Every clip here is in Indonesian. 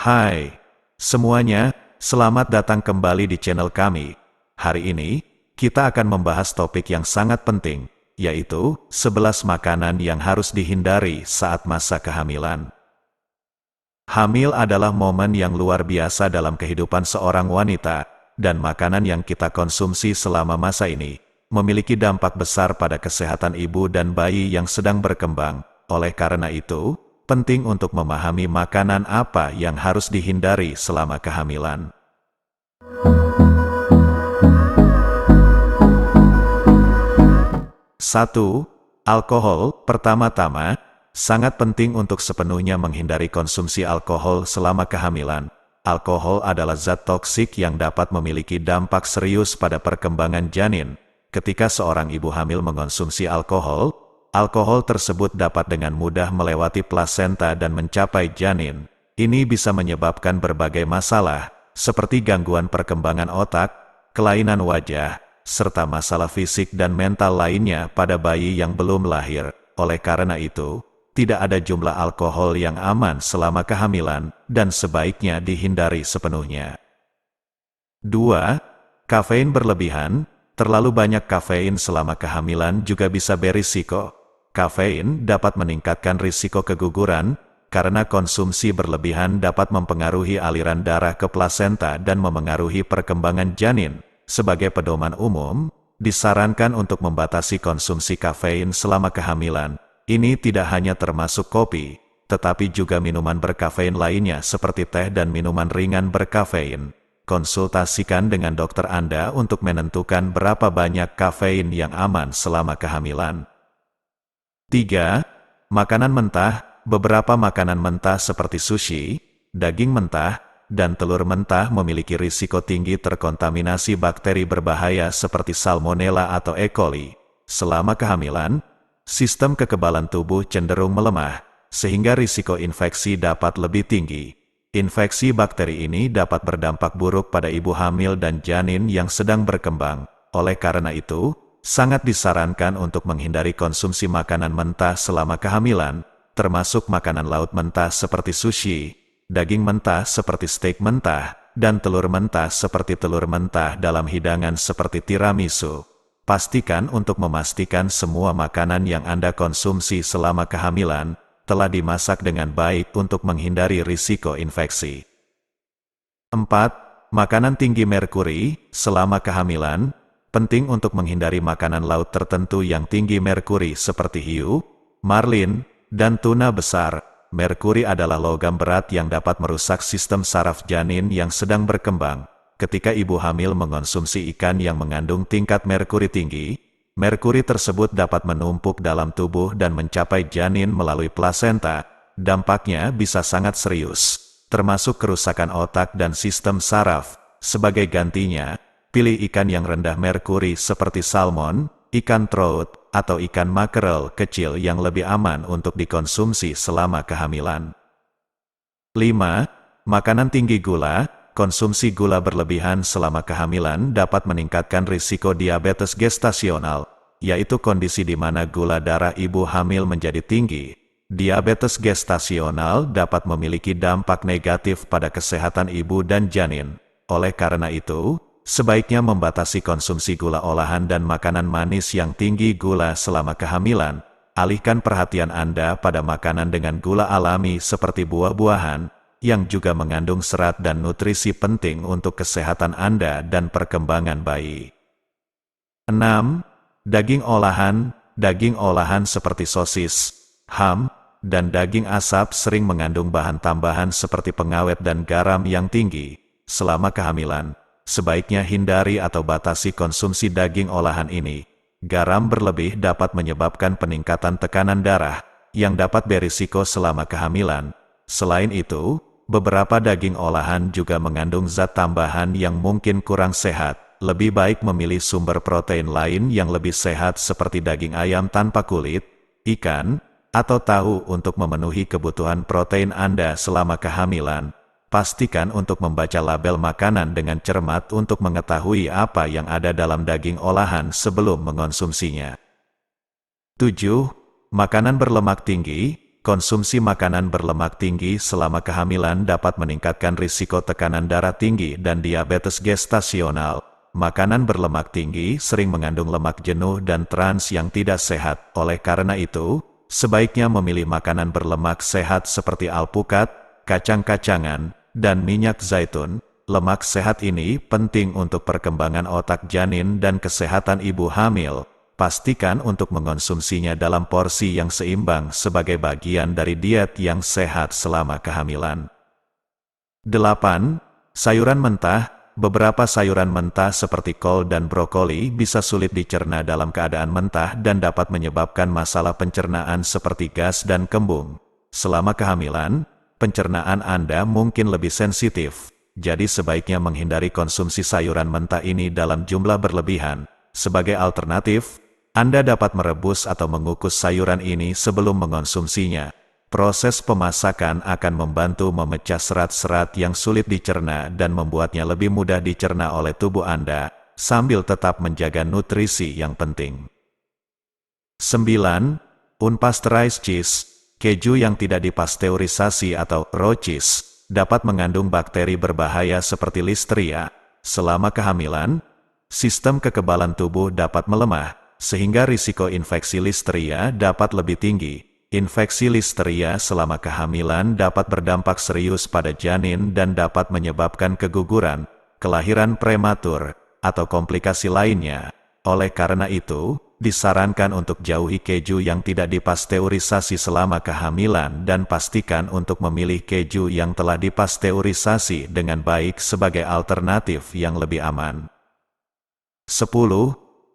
Hai semuanya, selamat datang kembali di channel kami. Hari ini, kita akan membahas topik yang sangat penting, yaitu 11 makanan yang harus dihindari saat masa kehamilan. Hamil adalah momen yang luar biasa dalam kehidupan seorang wanita, dan makanan yang kita konsumsi selama masa ini memiliki dampak besar pada kesehatan ibu dan bayi yang sedang berkembang. Oleh karena itu, penting untuk memahami makanan apa yang harus dihindari selama kehamilan. 1. Alkohol. Pertama-tama, sangat penting untuk sepenuhnya menghindari konsumsi alkohol selama kehamilan. Alkohol adalah zat toksik yang dapat memiliki dampak serius pada perkembangan janin. Ketika seorang ibu hamil mengonsumsi alkohol, alkohol tersebut dapat dengan mudah melewati plasenta dan mencapai janin. Ini bisa menyebabkan berbagai masalah, seperti gangguan perkembangan otak, kelainan wajah, serta masalah fisik dan mental lainnya pada bayi yang belum lahir. Oleh karena itu, tidak ada jumlah alkohol yang aman selama kehamilan, dan sebaiknya dihindari sepenuhnya. 2. Kafein berlebihan. Terlalu banyak kafein selama kehamilan juga bisa berisiko. Kafein dapat meningkatkan risiko keguguran, karena konsumsi berlebihan dapat mempengaruhi aliran darah ke plasenta dan memengaruhi perkembangan janin. Sebagai pedoman umum, disarankan untuk membatasi konsumsi kafein selama kehamilan. Ini tidak hanya termasuk kopi, tetapi juga minuman berkafein lainnya seperti teh dan minuman ringan berkafein. Konsultasikan dengan dokter Anda untuk menentukan berapa banyak kafein yang aman selama kehamilan. 3. Makanan mentah. Beberapa makanan mentah seperti sushi, daging mentah, dan telur mentah memiliki risiko tinggi terkontaminasi bakteri berbahaya seperti Salmonella atau E. coli. Selama kehamilan, sistem kekebalan tubuh cenderung melemah, sehingga risiko infeksi dapat lebih tinggi. Infeksi bakteri ini dapat berdampak buruk pada ibu hamil dan janin yang sedang berkembang. Oleh karena itu, sangat disarankan untuk menghindari konsumsi makanan mentah selama kehamilan, termasuk makanan laut mentah seperti sushi, daging mentah seperti steak mentah, dan telur mentah seperti telur mentah dalam hidangan seperti tiramisu. Pastikan untuk memastikan semua makanan yang Anda konsumsi selama kehamilan telah dimasak dengan baik untuk menghindari risiko infeksi. 4. Makanan tinggi merkuri. Selama kehamilan, penting untuk menghindari makanan laut tertentu yang tinggi merkuri seperti hiu, marlin, dan tuna besar. Merkuri adalah logam berat yang dapat merusak sistem saraf janin yang sedang berkembang. Ketika ibu hamil mengonsumsi ikan yang mengandung tingkat merkuri tinggi, merkuri tersebut dapat menumpuk dalam tubuh dan mencapai janin melalui plasenta. Dampaknya bisa sangat serius, termasuk kerusakan otak dan sistem saraf. Sebagai gantinya, pilih ikan yang rendah merkuri seperti salmon, ikan trout, atau ikan makerel kecil yang lebih aman untuk dikonsumsi selama kehamilan. 5. Makanan tinggi gula. Konsumsi gula berlebihan selama kehamilan dapat meningkatkan risiko diabetes gestasional, yaitu kondisi di mana gula darah ibu hamil menjadi tinggi. Diabetes gestasional dapat memiliki dampak negatif pada kesehatan ibu dan janin. Oleh karena itu, sebaiknya membatasi konsumsi gula olahan dan makanan manis yang tinggi gula selama kehamilan. Alihkan perhatian Anda pada makanan dengan gula alami seperti buah-buahan, yang juga mengandung serat dan nutrisi penting untuk kesehatan Anda dan perkembangan bayi. 6. Daging olahan. Daging olahan seperti sosis, ham, dan daging asap sering mengandung bahan tambahan seperti pengawet dan garam yang tinggi. Selama kehamilan, sebaiknya hindari atau batasi konsumsi daging olahan ini. Garam berlebih dapat menyebabkan peningkatan tekanan darah, yang dapat berisiko selama kehamilan. Selain itu, beberapa daging olahan juga mengandung zat tambahan yang mungkin kurang sehat. Lebih baik memilih sumber protein lain yang lebih sehat seperti daging ayam tanpa kulit, ikan, atau tahu untuk memenuhi kebutuhan protein Anda selama kehamilan. Pastikan untuk membaca label makanan dengan cermat untuk mengetahui apa yang ada dalam daging olahan sebelum mengonsumsinya. 7. Makanan berlemak tinggi. konsumsi makanan berlemak tinggi selama kehamilan dapat meningkatkan risiko tekanan darah tinggi dan diabetes gestasional. Makanan berlemak tinggi sering mengandung lemak jenuh dan trans yang tidak sehat. Oleh karena itu, sebaiknya memilih makanan berlemak sehat seperti alpukat, kacang-kacangan, dan minyak zaitun. Lemak sehat ini penting untuk perkembangan otak janin dan kesehatan ibu hamil. Pastikan untuk mengonsumsinya dalam porsi yang seimbang sebagai bagian dari diet yang sehat selama kehamilan. 8. Sayuran mentah. Beberapa sayuran mentah seperti kol dan brokoli bisa sulit dicerna dalam keadaan mentah dan dapat menyebabkan masalah pencernaan seperti gas dan kembung. Selama kehamilan, pencernaan Anda mungkin lebih sensitif, jadi sebaiknya menghindari konsumsi sayuran mentah ini dalam jumlah berlebihan. Sebagai alternatif, Anda dapat merebus atau mengukus sayuran ini sebelum mengonsumsinya. Proses pemasakan akan membantu memecah serat-serat yang sulit dicerna dan membuatnya lebih mudah dicerna oleh tubuh Anda, sambil tetap menjaga nutrisi yang penting. 9. Unpasteurized cheese. Keju yang tidak dipasteurisasi atau raw cheese dapat mengandung bakteri berbahaya seperti Listeria. Selama kehamilan, sistem kekebalan tubuh dapat melemah, sehingga risiko infeksi Listeria dapat lebih tinggi. Infeksi Listeria selama kehamilan dapat berdampak serius pada janin dan dapat menyebabkan keguguran, kelahiran prematur, atau komplikasi lainnya. Oleh karena itu, disarankan untuk jauhi keju yang tidak dipasteurisasi selama kehamilan dan pastikan untuk memilih keju yang telah dipasteurisasi dengan baik sebagai alternatif yang lebih aman. 10.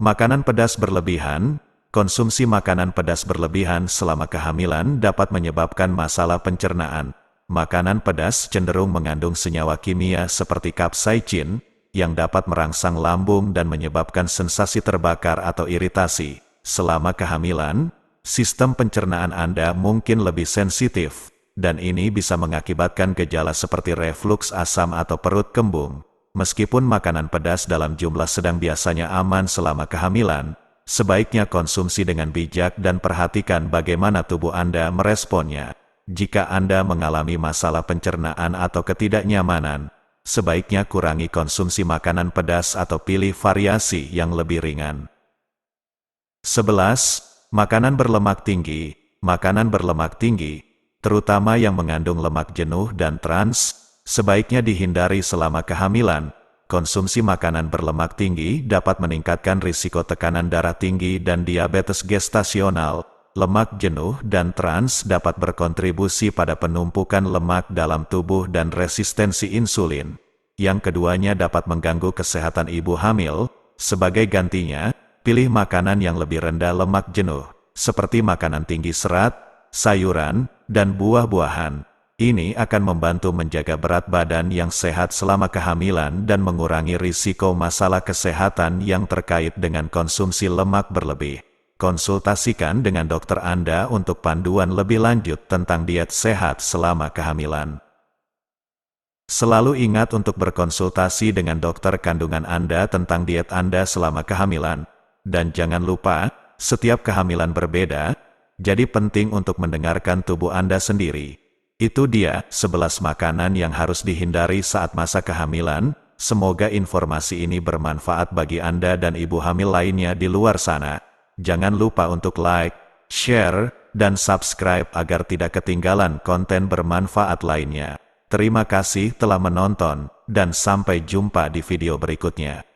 Makanan pedas berlebihan. Konsumsi makanan pedas berlebihan selama kehamilan dapat menyebabkan masalah pencernaan. Makanan pedas cenderung mengandung senyawa kimia seperti capsaicin, yang dapat merangsang lambung dan menyebabkan sensasi terbakar atau iritasi. Selama kehamilan, sistem pencernaan Anda mungkin lebih sensitif, dan ini bisa mengakibatkan gejala seperti refluks asam atau perut kembung. Meskipun makanan pedas dalam jumlah sedang biasanya aman selama kehamilan, sebaiknya konsumsi dengan bijak dan perhatikan bagaimana tubuh Anda meresponnya. Jika Anda mengalami masalah pencernaan atau ketidaknyamanan, sebaiknya kurangi konsumsi makanan pedas atau pilih variasi yang lebih ringan. 11. Makanan berlemak tinggi. Makanan berlemak tinggi, terutama yang mengandung lemak jenuh dan trans, sebaiknya dihindari selama kehamilan. Konsumsi makanan berlemak tinggi dapat meningkatkan risiko tekanan darah tinggi dan diabetes gestasional. Lemak jenuh dan trans dapat berkontribusi pada penumpukan lemak dalam tubuh dan resistensi insulin. Yang keduanya dapat mengganggu kesehatan ibu hamil. Sebagai gantinya, pilih makanan yang lebih rendah lemak jenuh, seperti makanan tinggi serat, sayuran, dan buah-buahan. Ini akan membantu menjaga berat badan yang sehat selama kehamilan dan mengurangi risiko masalah kesehatan yang terkait dengan konsumsi lemak berlebih. Konsultasikan dengan dokter Anda untuk panduan lebih lanjut tentang diet sehat selama kehamilan. Selalu ingat untuk berkonsultasi dengan dokter kandungan Anda tentang diet Anda selama kehamilan. Dan jangan lupa, setiap kehamilan berbeda, jadi penting untuk mendengarkan tubuh Anda sendiri. Itu dia 11 makanan yang harus dihindari saat masa kehamilan. Semoga informasi ini bermanfaat bagi Anda dan ibu hamil lainnya di luar sana. Jangan lupa untuk like, share, dan subscribe agar tidak ketinggalan konten bermanfaat lainnya. Terima kasih telah menonton, dan sampai jumpa di video berikutnya.